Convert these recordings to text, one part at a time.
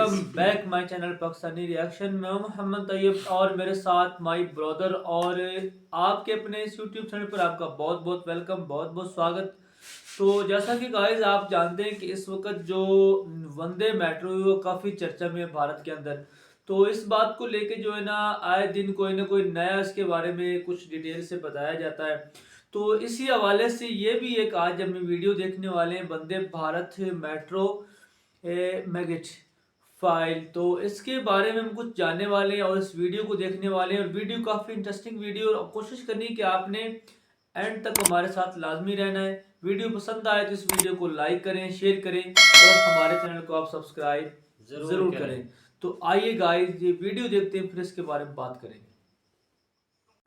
Welcome back my channel Pakistani reaction. मैं हूं मोहम्मद तैयब और मेरे साथ माय ब्रदर, और आपके अपने इस यूट्यूब चैनल पर आपका बहुत बहुत वेलकम, बहुत बहुत स्वागत। तो जैसा कि गाइस आप जानते हैं कि इस वक्त जो वंदे मेट्रो है वो काफ़ी चर्चा में है भारत के अंदर। तो इस बात को लेके जो है ना आए दिन कोई ना कोई नया इसके बारे में कुछ डिटेल से बताया जाता है। तो इसी हवाले से ये भी एक आज हम वीडियो देखने वाले हैं, Vande Bharat metro migrate file. तो इसके बारे में हम कुछ जानने वाले हैं और इस वीडियो को देखने वाले हैं, और वीडियो काफ़ी इंटरेस्टिंग वीडियो, और कोशिश करनी कि आपने एंड तक हमारे साथ लाजमी रहना है। वीडियो पसंद आए तो इस वीडियो को लाइक करें, शेयर करें और हमारे चैनल को आप सब्सक्राइब ज़रूर करें। तो आइए गाइस ये वीडियो देखते हैं, फिर इसके बारे में बात करेंगे।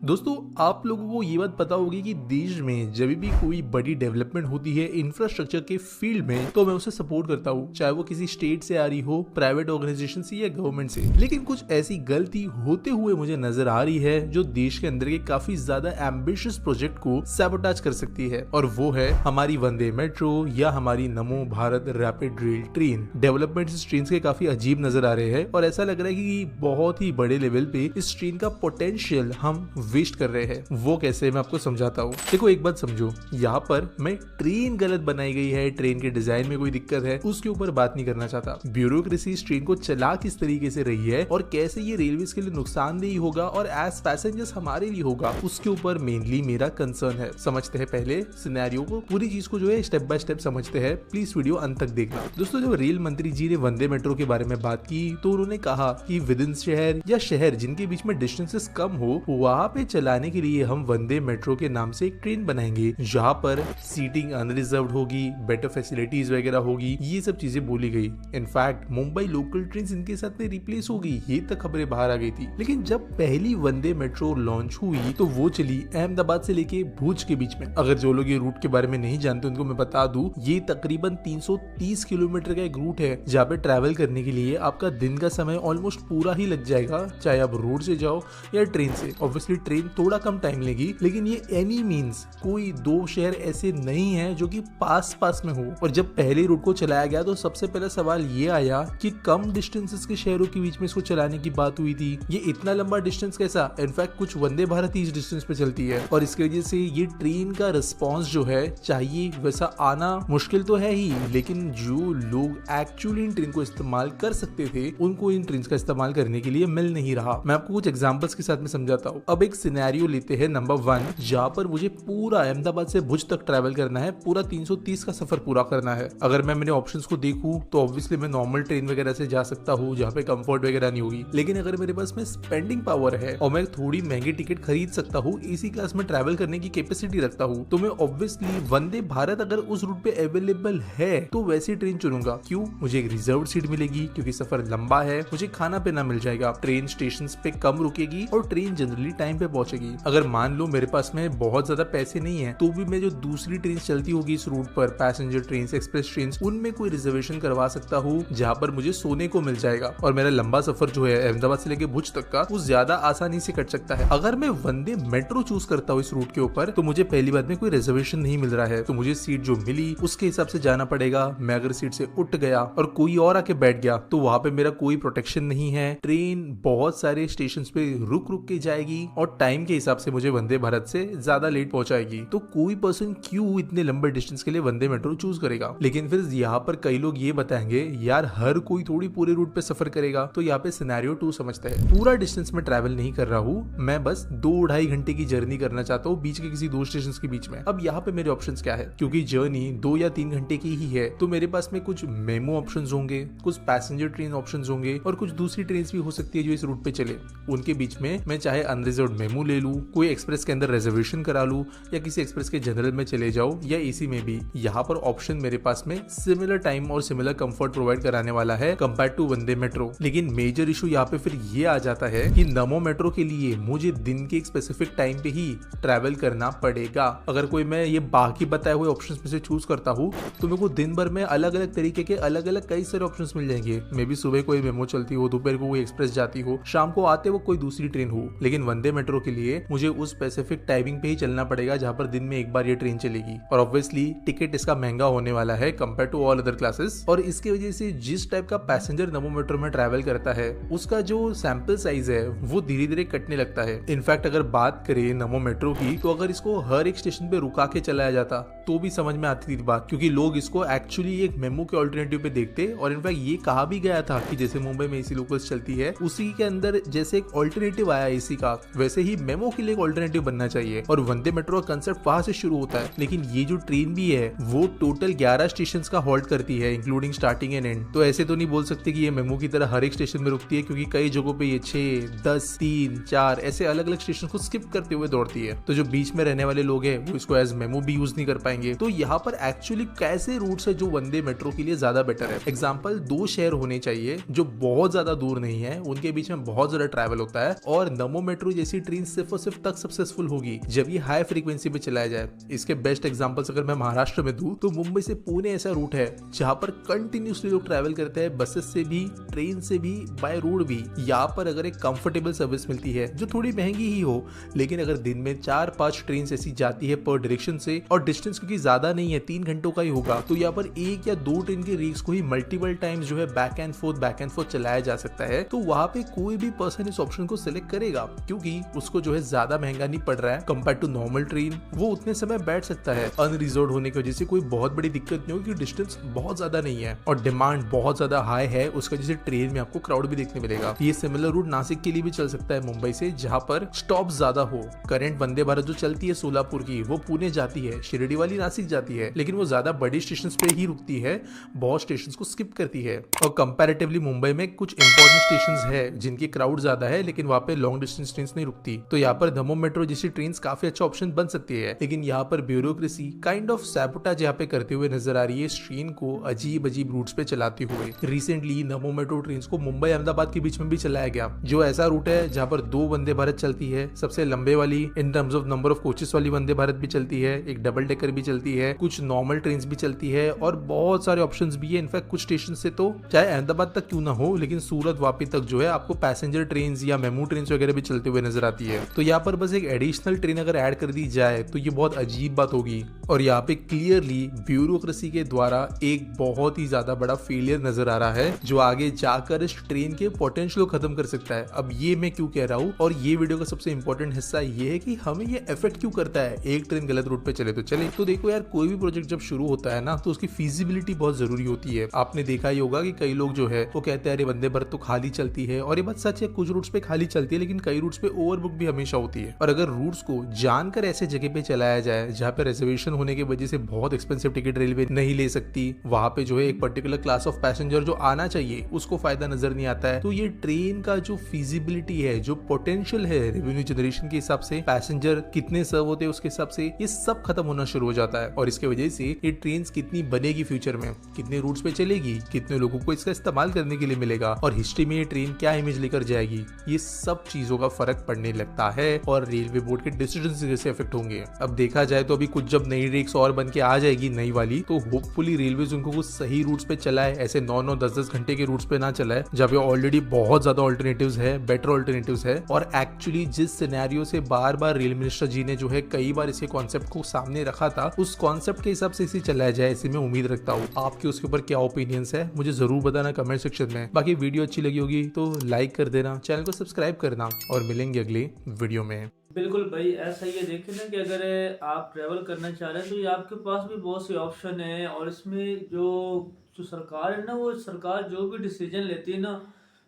दोस्तों, आप लोगों को ये बात पता होगी कि देश में जब भी कोई बड़ी डेवलपमेंट होती है इंफ्रास्ट्रक्चर के फील्ड में, तो मैं उसे सपोर्ट करता हूँ, चाहे वो किसी स्टेट से आ रही हो, प्राइवेट ऑर्गेनाइजेशन से या गवर्नमेंट से। लेकिन कुछ ऐसी गलती होते हुए मुझे नजर आ रही है जो देश के अंदर के काफी ज्यादा एम्बिशियस प्रोजेक्ट को सैबोटाज कर सकती है, और वो है हमारी वंदे मेट्रो या हमारी नमो Bharat rapid rail train. Development इस ट्रेन के काफी अजीब नजर आ रहे हैं और ऐसा लग रहा है कि बहुत ही बड़े लेवल पे इस ट्रेन का पोटेंशियल हम वेस्ट कर रहे हैं। वो कैसे, मैं आपको समझाता हूँ। देखो, एक बात समझो, यहाँ पर मैं ट्रेन गलत बनाई गई है, ट्रेन के डिजाइन में कोई दिक्कत है, उसके ऊपर बात नहीं करना चाहता। ब्यूरोक्रेसी इस ट्रेन को चला किस तरीके से रही है और कैसे ये रेलवे के लिए नुकसानदेही होगा और एज पैसेंजर्स हमारे लिए होगा, उसके ऊपर मेनली मेरा कंसर्न है। समझते हैं पहले सिनेरियो को, पूरी चीज को जो है स्टेप बाय स्टेप समझते हैं। प्लीज वीडियो अंत तक देखना। दोस्तों, जब रेल मंत्री जी ने वंदे मेट्रो के बारे में बात की तो उन्होंने कहा कि विद इन शहर या शहर जिनके बीच में डिस्टेंसेस कम हो, वहां पे चलाने के लिए हम वंदे मेट्रो के नाम से एक ट्रेन बनाएंगे जहां पर सीटिंग अनरिजर्व्ड होगी, बेटर फैसिलिटीज वगैरह होगी, ये सब चीजें बोली गई। इनफैक्ट मुंबई लोकल ट्रेन इनके साथ में रिप्लेस होगी, ये तक खबरें बाहर आ गई थी। लेकिन जब पहली वंदे मेट्रो लॉन्च हुई तो वो चली अहमदाबाद से लेके भुज के बीच में। अगर जो लोग ये रूट के बारे में नहीं जानते उनको मैं बता दूं, ये तकरीबन 330 किलोमीटर का एक रूट है जहाँ पे ट्रैवल करने के लिए आपका दिन का समय ऑलमोस्ट पूरा ही लग जाएगा, चाहे आप रोड से जाओ या ट्रेन से। ऑब्वियसली ट्रेन थोड़ा कम टाइम लेगी, लेकिन ये एनी मींस कोई दो शहर ऐसे नहीं है जो कि पास पास में हो। और जब पहले रूट को चलाया गया तो सबसे पहला सवाल ये आया कि कम डिस्टेंसेस के शहरों के बीच में इसको चलाने की बात हुई थी, ये इतना लंबा डिस्टेंस कैसा। इनफैक्ट कुछ वंदे भारत इस डिस्टेंस पे चलती है, और इसकी वजह से ये ट्रेन का रिस्पॉन्स जो है चाहिए वैसा आना मुश्किल तो है ही, लेकिन जो लोग एक्चुअली इन ट्रेन को इस्तेमाल कर सकते थे उनको इन ट्रेन का इस्तेमाल करने के लिए मिल नहीं रहा। मैं आपको कुछ एग्जांपल्स के साथ में समझाता हूँ। अब एक सिनेरियो लेते हैं नंबर 1, जहाँ पर मुझे पूरा अहमदाबाद से भुज तक ट्रैवल करना है, पूरा 330 का सफर पूरा करना है। अगर मैं मेरे ऑप्शंस को देखूं तो ऑब्वियसली मैं नॉर्मल ट्रेन वगैरह से जा सकता हूँ जहाँ पे कंफर्ट वगैरह नहीं होगी। लेकिन अगर मेरे पास में स्पेंडिंग पावर है और मैं थोड़ी महंगी टिकट खरीद सकता हूँ, एसी क्लास में ट्रैवल करने की कैपेसिटी रखता हूँ, तो मैं ऑब्वियसली वंदे भारत अगर उस रूट पे अवेलेबल है तो वैसी ट्रेन चुनूंगा। क्यों? मुझे एक रिजर्व सीट मिलेगी क्योंकि सफर लंबा है, मुझे खाना पीना मिल जाएगा, ट्रेन स्टेशन पे कम रुकेगी और ट्रेन जनरली टाइम पे पहुंचेगी। अगर मान लो मेरे पास में बहुत ज्यादा पैसे नहीं है तो भी मैं जो दूसरी ट्रेन चलती होगी इस रूट पर, पैसेंजर ट्रेन, एक्सप्रेस ट्रेन, उनमें कोई रिजर्वेशन करवा सकता हूँ जहाँ पर मुझे सोने को मिल जाएगा और मेरा लंबा सफर जो है अहमदाबाद से लेके भुज तक का वो ज्यादा आसानी से कट सकता है। अगर मैं वंदे मेट्रो चूज करता हूँ इस रूट के ऊपर तो मुझे पहली बात में कोई रिजर्वेशन नहीं मिल रहा है, तो मुझे सीट जो मिली उसके हिसाब से जाना पड़ेगा। मैं अगर सीट से उठ गया और कोई और आके बैठ गया तो वहां पे मेरा कोई प्रोटेक्शन नहीं है। ट्रेन बहुत सारे स्टेशन पे रुक रुक के जाएगी और टाइम के हिसाब से मुझे वंदे भारत से ज्यादा लेट पहुंचाएगी। तो कोई पर्सन क्यों इतने लंबे डिस्टेंस के लिए वंदे मेट्रो चूज करेगा। लेकिन फिर यहाँ पर कई लोग ये बताएंगे यार हर कोई थोड़ी पूरे रूट पे सफर करेगा। तो यहाँ पे सिनेरियो 2 समझते हैं। पूरा डिस्टेंस में ट्रैवल नहीं कर रहा हूँ, मैं बस 2-2.5 घंटे की जर्नी करना चाहता हूँ बीच के किसी 2 स्टेशन के बीच में। अब यहाँ पे मेरे ऑप्शंस क्या है, क्योंकि जर्नी 2 या 3 घंटे की ही है तो मेरे पास में कुछ मेमो ऑप्शंस होंगे, कुछ पैसेंजर ट्रेन ऑप्शंस होंगे और कुछ दूसरी ट्रेन भी हो सकती है जो इस रूट पे चले। उनके बीच में मैं चाहे अनरिजर्व्ड मेमो ले लूँ, कोई एक्सप्रेस के अंदर रिजर्वेशन करा लूँ या किसी एक्सप्रेस के जनरल में चले जाओ या एसी में भी। यहाँ पर ऑप्शन मेरे पास में सिमिलर टाइम और सिमिलर कंफर्ट प्रोवाइड कराने वाला है कंपेयर टू वंदे मेट्रो। लेकिन मेजर इशू यहाँ पे फिर ये आ जाता है कि नमो मेट्रो के लिए मुझे दिन के एक स्पेसिफिक टाइम पे ही ट्रैवल करना पड़ेगा। अगर कोई मैं ये बाकी बताए हुए ऑप्शंस में से चूज करता हूँ तो मेरे को दिन भर में अलग अलग तरीके के अलग अलग कई सारे ऑप्शंस मिल जाएंगे। मे भी सुबह कोई मेमो चलती हो, दोपहर को कोई एक्सप्रेस जाती हो, शाम को आते वो कोई दूसरी ट्रेन हो। लेकिन वंदे मेट्रो मेट्रो के लिए मुझे उस स्पेसिफिक टाइमिंग पे ही चलना पड़ेगा जहाँ पर दिन में एक बार ये ट्रेन चलेगी, और ऑब्वियसली टिकट इसका महंगा होने वाला है compare to all other classes. और इसकी वजह से जिस टाइप का पैसेंजर नमो मेट्रो में ट्रैवल करता है उसका जो सैंपल साइज है वो धीरे धीरे कटने लगता है। इनफैक्ट अगर बात करें नमो मेट्रो की, तो अगर इसको हर एक स्टेशन पे रुका के चलाया जाता तो भी समझ में आती थी बात, क्योंकि लोग इसको एक्चुअली एक मेमो के ऑल्टरनेटिव पे देखते। और इनफैक्ट ये कहा भी गया था कि जैसे मुंबई में एसी लोकल्स चलती है उसी के अंदर जैसे एक ऑल्टरनेटिव आया एसी का, वैसे ही मेमो के लिए एक ऑल्टरनेटिव बनना चाहिए। और वंदे मेट्रो का कंसेप्ट वहां से शुरू होता है। लेकिन ये जो ट्रेन भी है वो टोटल 11 स्टेशन का हॉल्ट करती है, इंक्लूडिंग स्टार्टिंग एंड एंड। तो ऐसे तो नहीं बोल सकते कि ये मेमो की तरह हर एक स्टेशन में रुकती है, क्योंकि कई जगहों पे ये 6, 10, 3, 4 ऐसे अलग अलग स्टेशन को स्किप करते हुए दौड़ती है। तो जो बीच में रहने वाले लोग हैं वो इसको एज मेमो भी यूज नहीं कर पाएंगे। तो यहाँ पर एक्चुअली कैसे रूट्स है जो वंदे मेट्रो के लिए ज्यादा बेटर है। एग्जाम्पल, 2 शहर होने चाहिए जो बहुत ज्यादा दूर नहीं है, उनके बीच में बहुत ज्यादा ट्रैवल होता है, और नमो मेट्रो जैसी ट्रेन सिर्फ और सिर्फ तक सक्सेसफुल होगी जब ये हाई फ्रीक्वेंसी पे चलाया जाए। इसके बेस्ट एग्जांपल्स अगर मैं महाराष्ट्र में दूं तो मुंबई से पुणे ऐसा रूट है जहां पर कंटिन्यूसली लोग ट्रैवल करते हैं, बसेस से भी, ट्रेन से भी, बाय रोड भी। यहाँ पर अगर एक कंफर्टेबल सर्विस मिलती है जो थोड़ी महंगी ही हो, लेकिन अगर दिन में 4-5 ट्रेन ऐसी जाती है पर डायरेक्शन से, और डिस्टेंस क्योंकि ज्यादा नहीं है 3 घंटों का ही होगा, तो यहाँ पर 1 या 2 ट्रेन के रीक्स को ही मल्टीपल टाइम्स जो है बैक एंड फोर्थ चलाया जा सकता है। तो वहां पे कोई भी पर्सन इस ऑप्शन को सिलेक्ट करेगा, क्योंकि उसको जो है ज्यादा महंगा नहीं पड़ रहा है कंपेयर टू नॉर्मल ट्रेन। वो उतने समय बैठ सकता है, अनरिजर्व होने की वजह से कोई बहुत बड़ी दिक्कत नहीं होगी, डिस्टेंस बहुत ज्यादा नहीं है और डिमांड बहुत ज्यादा हाई है उसका, जैसे ट्रेन में आपको क्राउड भी देखने मिलेगा। ये सिमिलर रूट नासिक के लिए भी चल सकता है मुंबई से, जहां पर स्टॉप ज्यादा हो। करंट वंदे भारत जो चलती है सोलापुर की, वो पुणे जाती है, शिरडी वाली नासिक जाती है, लेकिन वो ज्यादा बड़ी स्टेशन पे ही रुकती है, बहुत स्टेशन को स्किप करती है। और कंपैरेटिवली मुंबई में कुछ इंपॉर्टेंट स्टेशन है जिनकी क्राउड ज्यादा है, लेकिन वहां पे लॉन्ग डिस्टेंस ट्रेन नहीं रुकती। तो यहाँ पर नमो मेट्रो जैसी ट्रेन काफी अच्छा ऑप्शन बन सकती है, लेकिन यहाँ पर ब्यूरोक्रेसी काइंड ऑफ सैबोटाज यहाँ पे करते हुए नजर आ रही है, ट्रेन को अजीब अजीब रूट्स पे चलाते हुए। रिसेंटली नमो मेट्रो ट्रेन को मुंबई अहमदाबाद के बीच में भी चलाया गया, जो ऐसा रूट है जहाँ पर 2 वंदे भारत चलती है, सबसे लंबे वाली in terms of number of coaches वाली वंदे भारत भी चलती है, एक डबल डेकर भी चलती है, कुछ नॉर्मल ट्रेन भी चलती है, और बहुत सारे ऑप्शन भी है। इनफैक्ट कुछ स्टेशन से तो चाहे अहमदाबाद तक क्यों ना हो, लेकिन सूरत वापी तक जो है आपको पैसेंजर ट्रेन या मेमू ट्रेन वगैरह भी चलते हुए नजर आती है। तो यहाँ पर बस एक एडिशनल ट्रेन अगर ऐड कर दी जाए तो ये बहुत अजीब बात होगी, और यहाँ पे क्लियरली ब्यूरोक्रेसी के द्वारा एक बहुत ही ज्यादा बड़ा फेलियर नजर आ रहा है, जो आगे जाकर इस ट्रेन के पोटेंशियल को खत्म कर सकता है। अब ये मैं क्यों कह रहा हूँ, और ये वीडियो का सबसे इंपॉर्टेंट हिस्सा ये है कि हमें ये इफेक्ट क्यों करता है एक ट्रेन गलत रूट पे चले तो चले। तो देखो यार, कोई भी प्रोजेक्ट जब शुरू होता है ना, तो उसकी फीजिबिलिटी बहुत जरूरी होती है। आपने देखा ही होगा कि कई लोग जो है वो कहते हैं अरे वंदे भारत तो खाली चलती है, और ये बात सच है, कुछ रूट्स पे खाली चलती है, लेकिन कई रूट्स पे ओवरबुक भी हमेशा होती है। और अगर रूट्स को जानकर ऐसे जगह पे चलाया जाए जहाँ पे रिजर्वेशन होने की वजह से बहुत एक्सपेंसिव टिकट रेलवे नहीं ले सकती, वहां पे जो है एक पर्टिकुलर क्लास ऑफ पैसेंजर जो आना चाहिए उसको फायदा नजर नहीं आता है, तो ये ट्रेन का जो फीजिबिलिटी है, जो पोटेंशियल है रेवेन्यू जनरेशन के हिसाब से, पैसेंजर कितने सर्व होते हैं उसके हिसाब से, ये सब खत्म होना शुरू हो जाता है। और इसके वजह से ये ट्रेन कितनी बनेगी फ्यूचर में, कितने रूट्स पे चलेगी, कितने लोगों को इसका इस्तेमाल करने के लिए मिलेगा, और हिस्ट्री में ये ट्रेन क्या इमेज लेकर जाएगी, ये सब चीजों का फर्क पड़ने लगता है और रेलवे बोर्ड के डिसीजन से इफेक्ट होंगे। अब देखा जाए तो अभी कुछ जब नई रेक्स और बन के आ जाएगी नई वाली, तो होपफुली रेलवे उनको कुछ सही रूट्स पे चलाए, ऐसे 9-9, 10-10 घंटे के रूट्स पे ना चलाए जब ये ऑलरेडी बहुत ज्यादा ऑल्टरनेटिव्स है, बेटर ऑल्टरनेटिव्स है। और एक्चुअली जिस सिनेरियो से बार बार रेल मिनिस्टर जी ने जो है कई बार इसके कॉन्सेप्ट को सामने रखा था, उस कॉन्सेप्ट के हिसाब से इसे चलाया जाए, ऐसी मैं उम्मीद रखता हूँ। आपके उसके ऊपर क्या ओपिनियंस है मुझे जरूर बताना कमेंट सेक्शन में। बाकी वीडियो अच्छी लगी होगी तो लाइक कर देना, चैनल को सब्सक्राइब करना, और मिलेंगे अगले वीडियो में। बिल्कुल भाई, ऐसा ही है। देखिए ना कि अगर आप ट्रैवल करना चाह रहे हैं तो ये आपके पास भी बहुत से ऑप्शन है, और इसमें जो जो सरकार है ना, वो सरकार जो भी डिसीजन लेती है ना,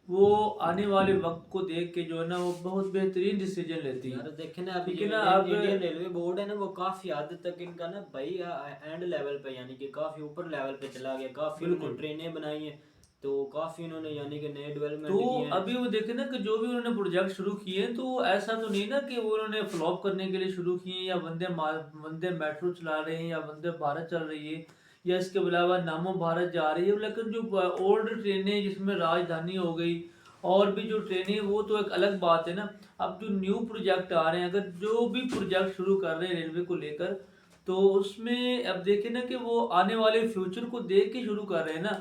वो आने वाले वक्त को देख के जो है ना वो बहुत बेहतरीन डिसीजन लेती है। यार देखे ना, अभी ठीक है ना, इंडियन अब इंडियन रेलवे बोर्ड है ना, वो काफी हद तक इनका ना भाई एंड लेवल पे, यानी कि काफी ऊपर लेवल पे चला गया। काफी बिल्कुल। उन्होंने ट्रेनें बनाई हैं, तो काफी उन्होंने यानी कि नए डेवलपमेंट तो किए हैं। अभी वो देखे ना कि जो भी उन्होंने प्रोजेक्ट शुरू किए हैं, तो ऐसा तो नहीं ना कि वो उन्होंने फ्लॉप करने के लिए शुरू किए हैं, या वंदे मेट्रो चला रहे हैं, या वंदे भारत चल रही है, या इसके अलावा नामो भारत जा रही है। लेकिन जो ओल्ड ट्रेनें जिसमें राजधानी हो गई और भी जो ट्रेनें हैं, वो तो एक अलग बात है ना। अब जो न्यू प्रोजेक्ट आ रहे हैं, अगर जो भी प्रोजेक्ट शुरू कर रहे हैं रेलवे को लेकर, तो उसमें अब देखें ना कि वो आने वाले फ्यूचर को देख के शुरू कर रहे हैं ना।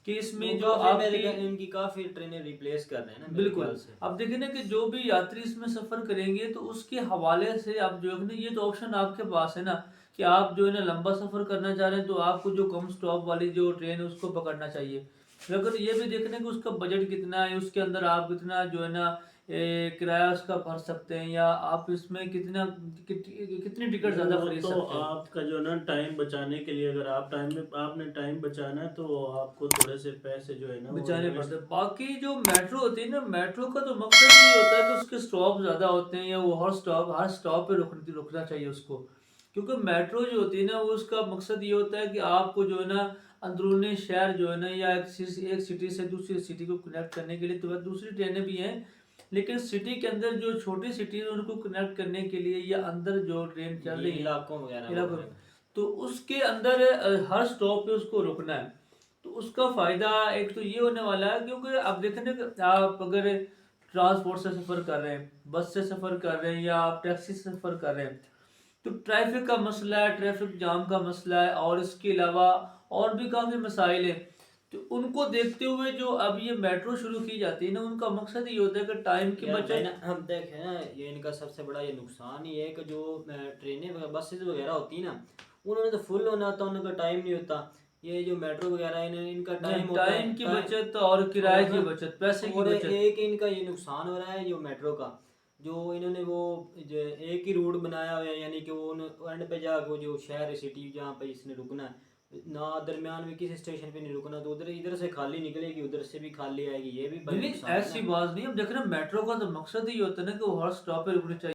कि इसमें वो जो काफी मेरे आपकी इनकी काफी ट्रेनें रिप्लेस कर रहे हैं ना मेरे बिल्कुल। ख्याल से। अब देखिए ना कि जो भी यात्री इसमें सफ़र करेंगे तो उसके हवाले से आप जो है ना ये तो ऑप्शन आपके पास है ना कि आप जो है ना लंबा सफ़र करना चाह रहे हैं तो आपको जो कम स्टॉप वाली जो ट्रेन है उसको पकड़ना चाहिए। अगर ये भी देखना कि उसका बजट कितना है, उसके अंदर आप कितना जो है ना किराया उसका भर सकते हैं, या आप इसमें कितनी टिकट नहीं, ज़्यादा वो खरीद तो सकते हैं। आपका जो ना टाइम बचाने के लिए, अगर आप टाइम में आपने टाइम बचाना है तो आपको थोड़े से पैसे जो है ना वो बेचारे इन्वेस्ट। पड़ते हैं। बाकी जो मेट्रो होती है ना, मेट्रो का तो मकसद ये होता है कि उसके स्टॉप ज़्यादा होते हैं, या वो हर स्टॉप पे रुकना चाहिए उसको। क्योंकि मेट्रो जो होती है ना वो उसका मकसद ये होता है कि आपको जो है ना अंदरूनी शहर जो है ना, या एक सिटी से दूसरी सिटी को कनेक्ट करने के लिए तो दूसरी ट्रेनें भी हैं, लेकिन सिटी के अंदर जो छोटी सिटी है उनको कनेक्ट करने के लिए या अंदर जो ट्रेन चल ये रही है इलाकों वगैरह इलाकों में। में, तो उसके अंदर हर स्टॉप पे उसको रुकना है। तो उसका फ़ायदा एक तो ये होने वाला है, क्योंकि आप देखें ना कि आप अगर ट्रांसपोर्ट से सफ़र कर रहे हैं, बस से सफ़र कर रहे हैं, या आप टैक्सी से सफ़र कर रहे हैं, तो ट्रैफिक का मसला है, ट्रैफिक जाम का मसला है, और इसके अलावा और भी काफ़ी मसाइल हैं। तो उनको देखते हुए जो अब ये मेट्रो शुरू की जाती है ना, उनका मकसद ये होता है कि टाइम की यार भाई ना, बचत। हम देखें ना, ये इनका सबसे बड़ा ये नुकसान ही है कि जो ट्रेनें बसेस वगैरह होती है ना, उन्होंने तो फुल होना होता, उनका टाइम नहीं होता। ये जो मेट्रो वगैरह है इनका टाइम होता है, टाइम की बचत और किराए और की ना, बचत, पैसे की और बचत। एक इनका ये नुकसान हो रहा है जो मेट्रो का, जो इन्होंने वो जो एक ही रूट बनाया हुआ है, यानी कि वो एंड पे जाके वो जो शहर है, सिटी जहाँ पे इसने रुकना है ना, दरमियान में किसी स्टेशन पे नहीं रुकना, तो उधर इधर से खाली निकलेगी, उधर से भी खाली आएगी, ये भी नहीं बड़ी नहीं, नुकसान है ऐसी ना। बात नहीं। अब देख रहे हैं मेट्रो का तो मकसद ही होता है ना कि वो हर स्टॉप पे रुकनी चाहिए।